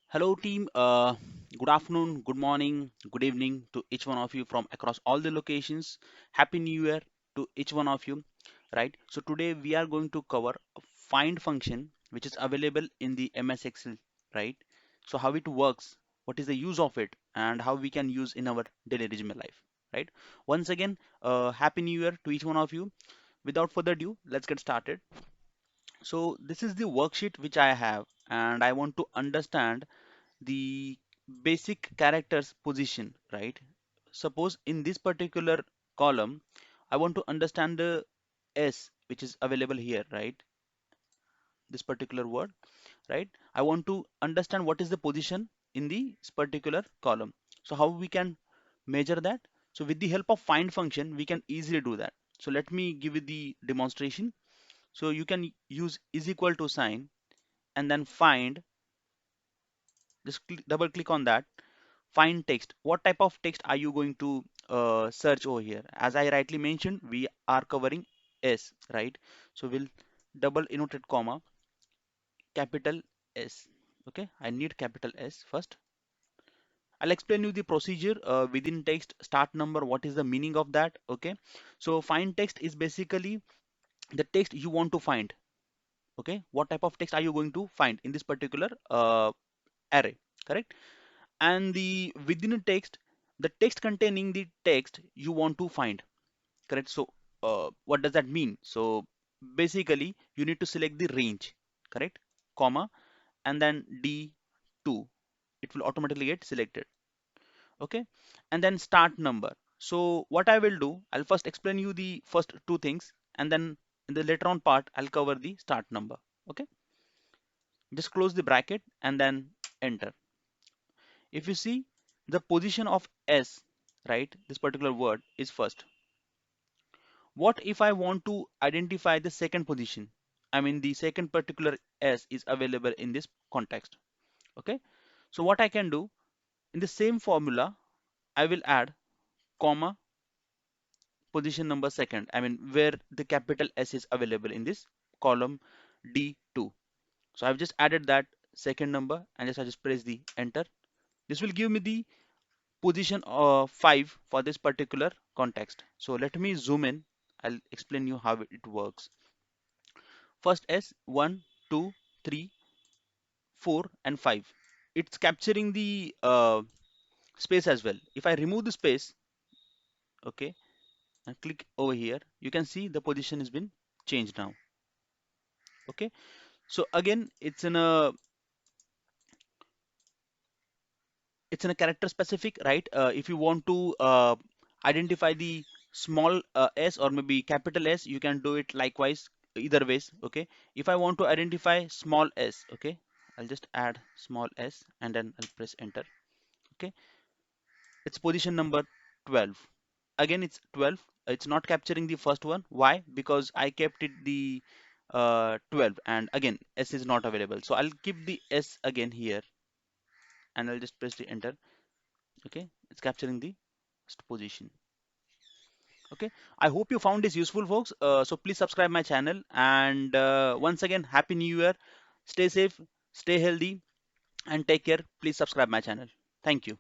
Hello, team. Good afternoon, good morning, good evening to each one of you from across all the locations. Happy New Year to each one of you. Right. So today we are going to cover a find function which is available in the MS Excel. Right. So how it works, what is the use of it, and how we can use in our daily resume life. Right. Once again, Happy New Year to each one of you. Without further ado, let's get started. So this is the worksheet which I have, and I want to understand the basic characters position, right? Suppose in this particular column, I want to understand the S which is available here, right? This particular word, right? I want to understand what is the position in this particular column. So how we can measure that? So with the help of find function, we can easily do that. So let me give you the demonstration. So you can use is equal to sign and then find, just double click on that. Find text. What type of text are you going to search over here? As I rightly mentioned, we are covering S, right? So we'll double inverted comma, capital S. Okay, I need capital S first. I'll explain you the procedure within text start number. What is the meaning of that? Okay, so find text is basically the text you want to find. Okay, what type of text are you going to find in this particular array? Correct. And the within a text, the text containing the text you want to find. Correct. So what does that mean? So basically you need to select the range, correct, comma, and then D2, it will automatically get selected. Okay, and then start number. So what I will do, I'll first explain you the first two things, and then in the later on part I'll cover the start number. Okay, just close the bracket and then enter. If you see, the position of S, right, this particular word is first. What if I want to identify the second position? I mean, the second particular S is available in this context. Okay. So what I can do in the same formula, I will add comma position number second. I mean, where the capital S is available in this column D2. So I've just added that second number and I just press the enter. This will give me the position 5 for this particular context. So let me zoom in. I'll explain you how it works. First S 1, 2, 3, 4, and 5. It's capturing the space as well. If I remove the space, okay, and click over here, you can see the position has been changed now. Okay, so again, it's in a character specific, right? If you want to identify the small s or maybe capital S, you can do it likewise, either ways. Okay, if I want to identify small s, okay, I'll just add small s and then I'll press enter. Okay, it's position number 12. Again, it's 12. It's not capturing the first one. Why? Because I kept it the 12, and again s is not available, so I'll keep the s again here and I'll just press the enter. Okay, it's capturing the first position. Okay, I hope you found this useful, folks. So please subscribe my channel, and once again, happy new year. Stay safe, stay healthy, and take care. Please subscribe my channel. Thank you.